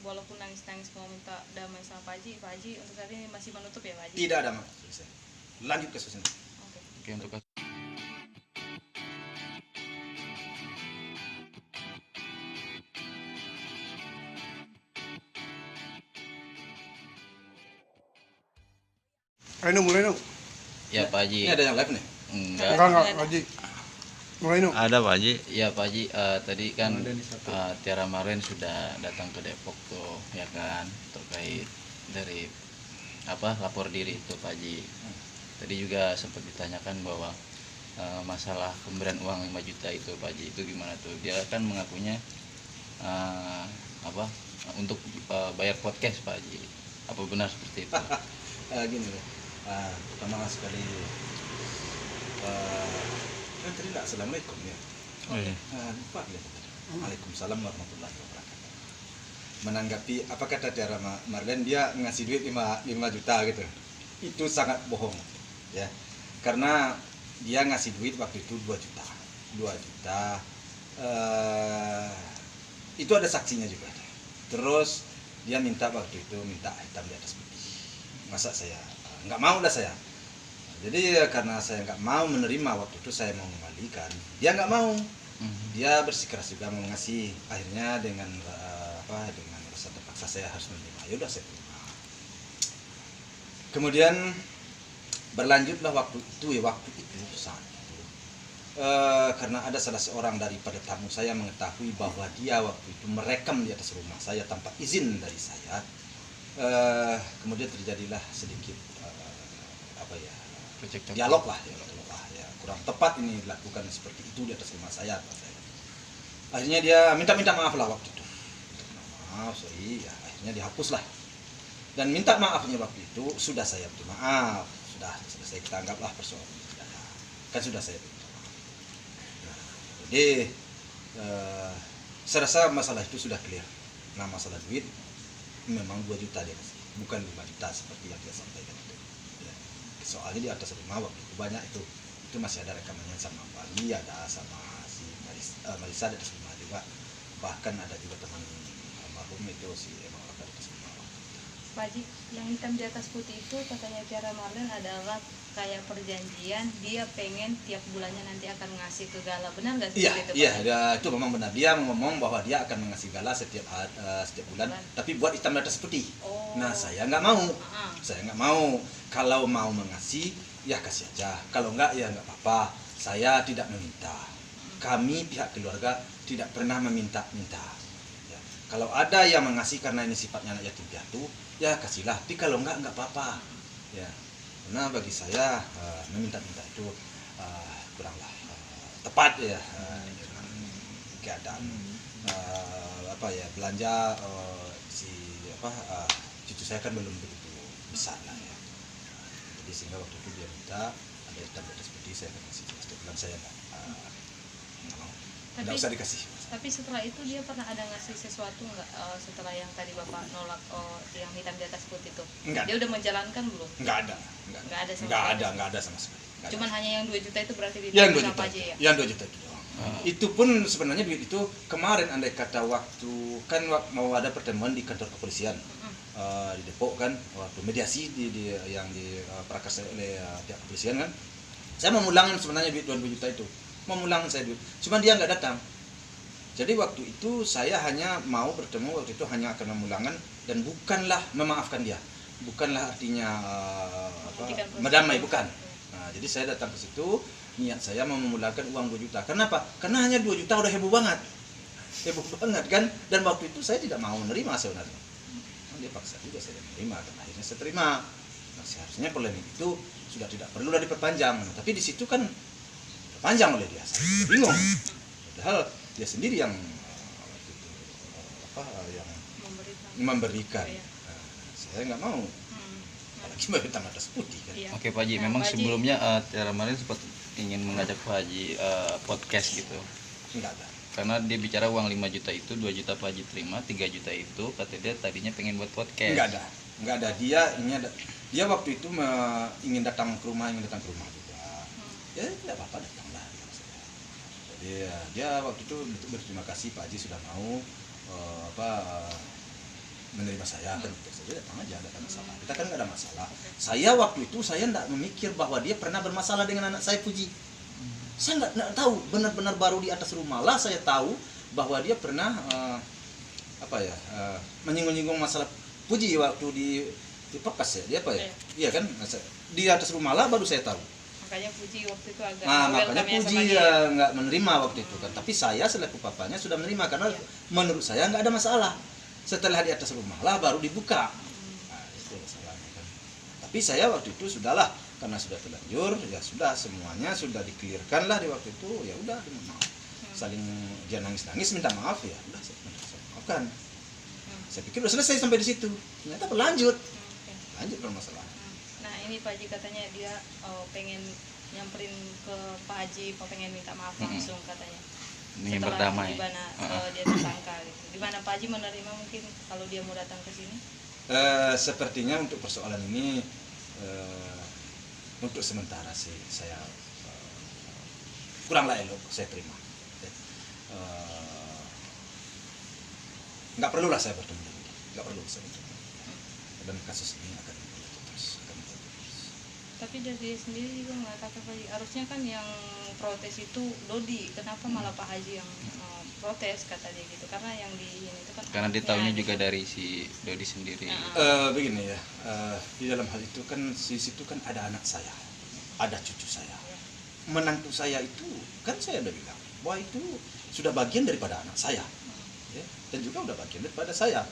walaupun nangis-nangis mau minta damai sama Pak Haji untuk saat ini masih menutup ya Pak Haji? Tidak ada, Mak. Lanjut kasusnya. Oke, untuk kasus Ayo mulai dong. ya Pak Haji. Ini ada yang live nih? Enggak. Haji. Mulai dong. Ada Pak Haji. Ya Pak Haji, tadi kan Tiara Marlen sudah datang ke Depok tuh, ya kan, terkait dari lapor diri itu Pak Haji. Tadi juga sempat ditanyakan bahwa masalah pemberian uang 5 juta itu Pak Haji, itu gimana tuh? Dia kan mengakunya untuk bayar podcast Pak Haji. Apa benar seperti itu? Gini loh. Pertama sekali kan tadi enggak assalamualaikum ya. Oh, iya. Lupa dia tadi. Waalaikumsalam warahmatullahi wabarakatuh. Menanggapi apa kata Tiara Marlen, dia ngasih duit 5 juta gitu. Itu sangat bohong ya. Karena dia ngasih duit waktu itu 2 juta. 2 juta itu ada saksinya juga. Terus dia minta waktu itu hitam di atas putih. Masa saya nggak mau dah saya. Jadi karena saya nggak mau menerima waktu itu, saya mau mengembalikan, dia nggak mau. Dia bersikeras juga mau ngasih. Akhirnya dengan rasa terpaksa saya harus menerima. Ya udah saya terima. Kemudian berlanjutlah waktu itu saat itu karena ada salah seorang daripada tamu saya mengetahui bahwa dia waktu itu merekam di atas rumah saya tanpa izin dari saya. Kemudian terjadilah sedikit dialog lah ya, kurang tepat ini dilakukan seperti itu di atas rumah saya. Akhirnya dia minta maaf lah waktu itu. Maaf, sorry ya, akhirnya dihapus lah. Dan minta maafnya waktu itu sudah saya beri maaf, sudah selesai, kita anggaplah persoalan kan sudah saya beri maaf. Jadi saya rasa masalah itu sudah clear. Nah, masalah duit memang 2 juta dia kasih, bukan 5 juta seperti yang dia sampaikan itu. Ya. Soalnya di atas rumah waktu itu banyak itu masih ada rekamannya sama Bali, ada sama si Marisa di atas rumah juga. Bahkan ada juga teman almarhum itu si Emang di atas rumah. Pak Haji, yang hitam di atas putih itu katanya Tiara Marlen adalah kayak perjanjian, dia pengen tiap bulannya nanti akan ngasih ke Gala, benar nggak sih? Iya, itu memang benar. Dia ngomong bahwa dia akan mengasih Gala setiap bulan, tapi buat hitam di atas putih. Nah, saya nggak mau. Saya nggak mau. Kalau mau mengasih, ya kasih aja. Kalau nggak, ya nggak apa-apa. Saya tidak meminta. Kami pihak keluarga tidak pernah meminta-minta. Ya. Kalau ada yang mengasih karena ini sifatnya anak yatim piatu, ya kasihlah. Tapi kalau nggak apa-apa. Ya. Karena bagi saya meminta-minta itu kuranglah tepat ya dengan keadaan belanja cucu saya kan belum begitu besar lah ya. Jadi sehingga waktu itu dia minta ada hitam di atas putih, saya akan kasih setiap bulan. Saya nggak mau, nggak usah dikasih. Tapi setelah itu dia pernah ada ngasih sesuatu nggak setelah yang tadi Bapak nolak yang hitam di atas putih itu? Enggak. Dia udah menjalankan belum? Nggak ada sama sekali. Cuman hanya yang 2 juta itu berarti yang 2 diterima juta aja ya? Yang 2 juta itu doang. Itu pun sebenarnya duit itu kemarin andai kata waktu kan mau ada pertemuan di kantor kepolisian di Depok kan, waktu mediasi yang diprakarsai oleh pihak kepolisian kan, saya memulangkan sebenarnya duit 2 juta itu, memulangkan saya duit, cuman dia nggak datang. Jadi waktu itu saya hanya mau bertemu waktu itu hanya akan memulangkan dan bukanlah memaafkan dia, bukanlah artinya mendamai, bukan. Nah, jadi saya datang ke situ, niat saya mau memulangkan uang 2 juta. Kenapa? Karena hanya 2 juta udah heboh banget kan. Dan waktu itu saya tidak mau menerima sebenarnya. Dia paksa juga saya menerima, dan akhirnya saya terima. Nah, seharusnya polemik itu sudah tidak perlu diperpanjang. Nah, tapi di situ kan terpanjang oleh dia. Saya bingung. Padahal dia sendiri yang memberikan. Nah, saya nggak mau. Apalagi mau hitam atas putih kan. Iya. Oke Pak Haji, memang sebelumnya Tiara Marlen sempat ingin mengajak Pak Haji podcast gitu. Enggak ada. Karena dia bicara uang 5 juta itu 2 juta Pak Haji terima, 3 juta itu kata dia tadinya pengen buat podcast. Enggak ada. Dia waktu itu ingin datang ke rumah juga. Ya tidak apa-apa, datanglah. Jadi dia waktu itu berterima kasih Pak Haji sudah mau menerima saya kan, saja datang aja, tidak ada masalah. Kita kan nggak ada masalah. Saya waktu itu saya tidak memikir bahwa dia pernah bermasalah dengan anak saya Puji. Saya nggak tahu, benar-benar baru di atas rumah lah saya tahu bahwa dia pernah menyinggung-nyinggung masalah Puji waktu di podcast ya, dia apa ya? Iya kan, di atas rumah lah baru saya tahu. Makanya Puji waktu itu agak Makanya Puji ya nggak menerima waktu itu kan. Tapi saya selaku papanya sudah menerima karena menurut saya nggak ada masalah. Setelah di atas rumah lah baru dibuka. Nah, itu masalahnya kan. Tapi saya waktu itu sudahlah, karena sudah terlanjur, ya sudah semuanya sudah dikelirkan lah di waktu itu, ya udah maaf. Saling dia nangis-nangis minta maaf, ya udah saya maafkan. Saya pikir udah selesai sampai di situ. Ternyata berlanjut. Lanjut permasalahan. Nah ini Pak Haji katanya dia pengen nyamperin ke Pak Haji, pengen minta maaf langsung katanya. Ingin Setelah berdamai. Gimana dia tersangka gitu. Gimana Pak Haji menerima mungkin kalau dia mau datang ke sini? Sepertinya untuk persoalan ini untuk sementara sih saya kurang elok saya terima. Nggak perlulah saya bertemu dengan dia. Nggak perlu saya bertemu. Dan kasus ini akan terus. Tapi dari dia sendiri juga mengatakan Pak Haji, harusnya kan yang protes itu Dodi, kenapa malah Pak Haji yang protes kata dia gitu, karena yang di ini itu kan Karena anaknya ditahunya gitu. juga dari si Dodi sendiri. Begini ya, di dalam hal itu kan di situ kan ada anak saya, ada cucu saya, menantu saya itu kan saya udah bilang bahwa itu sudah bagian daripada anak saya, ya, dan juga udah bagian daripada saya.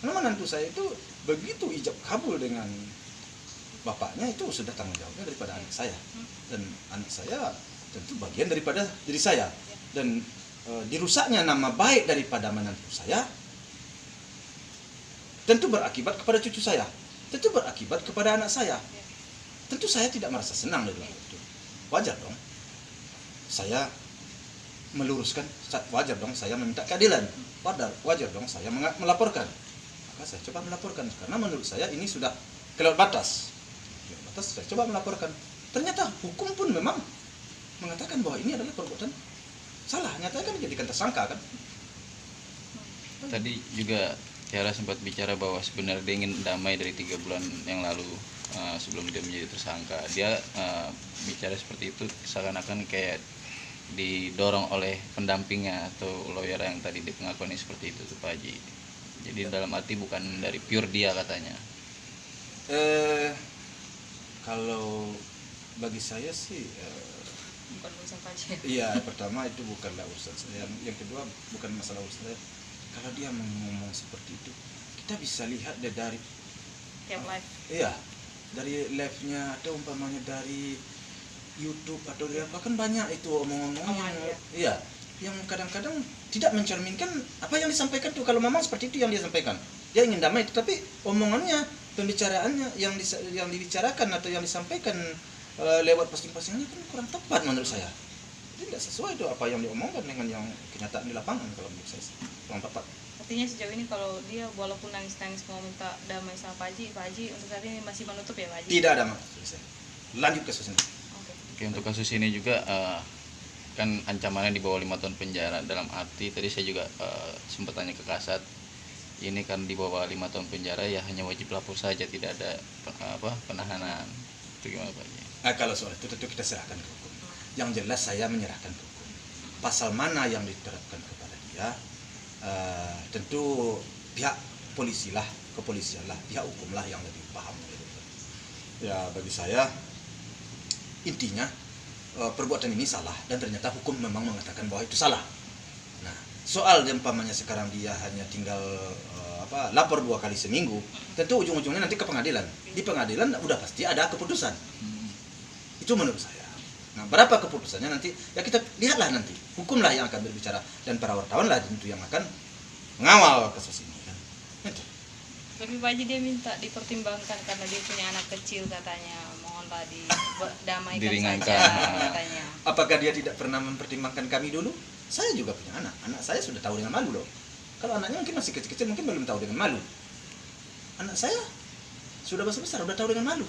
Karena menantu saya itu begitu ijab kabul dengan bapaknya, itu sudah tanggung jawabnya daripada anak saya, dan anak saya tentu bagian daripada diri saya, dan dirusaknya nama baik daripada menantu saya tentu berakibat kepada cucu saya, tentu berakibat kepada anak saya. Tentu saya tidak merasa senang dengan itu. Wajar dong saya meluruskan, wajar dong saya meminta keadilan, wajar dong saya melaporkan. Maka saya coba melaporkan karena menurut saya ini sudah kelewat batas. Saya coba melaporkan. Ternyata hukum pun memang mengatakan bahwa ini adalah perbuatan salah. Nyatanya kan dijadikan tersangka kan. Tadi juga Tiara sempat bicara bahwa sebenarnya dia ingin damai dari 3 bulan yang lalu sebelum dia menjadi tersangka. Dia bicara seperti itu seakan-akan kayak didorong oleh pendampingnya atau lawyer yang tadi di pengakuannya seperti itu tuh Pak Haji. Jadi dalam arti bukan dari pure dia katanya. Kalau bagi saya sih Bukan urusan Pak Haji. iya, pertama itu bukanlah urusan saya. Yang kedua bukan masalah urusan saya. Kalau dia ngomong seperti itu, kita bisa lihat dari Tiap live. iya, dari live-nya atau umpamanya dari YouTube atau dari apa, kan banyak itu omong-omong iya, yang kadang-kadang tidak mencerminkan apa yang disampaikan tuh. Kalau memang seperti itu yang dia sampaikan, dia ingin damai, tetapi omongannya, pembicaraannya yang dibicarakan atau yang disampaikan lewat posting-postingannya kan kurang tepat menurut saya. Jadi tidak sesuai itu apa yang diomongkan dengan yang kenyataan di lapangan. Kalau menurut saya kurang tepat. Artinya sejauh ini kalau dia walaupun nangis-nangis mau minta damai sama Pak Haji untuk saat ini masih menutup ya Pak Haji? Tidak ada selesai. Lanjut ke kasus ini. Oke, untuk kasus ini juga kan ancamannya di bawah 5 tahun penjara. Dalam arti tadi saya juga sempat tanya ke Kasat, ini kan di bawah 5 tahun penjara ya hanya wajib lapor saja, tidak ada penahanan. Itu gimana Pak Haji? Kalau soal itu tentu kita serahkan ke hukum. Yang jelas saya menyerahkan ke hukum. Pasal mana yang diterapkan kepada dia, tentu pihak kepolisian lah, pihak hukum lah yang lebih paham. Ya bagi saya intinya perbuatan ini salah dan ternyata hukum memang mengatakan bahwa itu salah. Nah, soal umpamanya sekarang dia hanya tinggal lapor 2 kali seminggu, tentu ujung-ujungnya nanti ke pengadilan. Di pengadilan udah pasti ada keputusan. Itu menurut saya. Nah, berapa keputusannya nanti ya kita lihatlah nanti. Hukumlah yang akan berbicara dan para wartawan lah tentu yang akan mengawal kasus ini kan. Itu. Tapi Pak Haji dia minta dipertimbangkan karena dia punya anak kecil katanya, mohonlah didamaikan Diringankan. saja katanya. Apakah dia tidak pernah mempertimbangkan kami dulu? Saya juga punya anak. Anak saya sudah tahu dengan malu loh. Kalau anaknya mungkin masih kecil-kecil, mungkin belum tahu dengan malu. Anak saya sudah besar-besar, udah tahu dengan malu.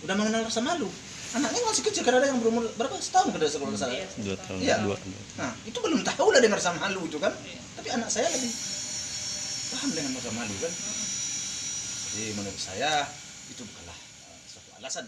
Udah mengenal rasa malu. Anaknya masih kecil, karena ada yang berumur berapa setahun kada sekolah saya. 2 tahun. Iya. Dua. Nah, itu belum tahu lah dengan rasa malu itu kan. Iya. Tapi anak saya lebih paham dengan masa malu kan. Jadi menurut saya itu bukanlah suatu alasan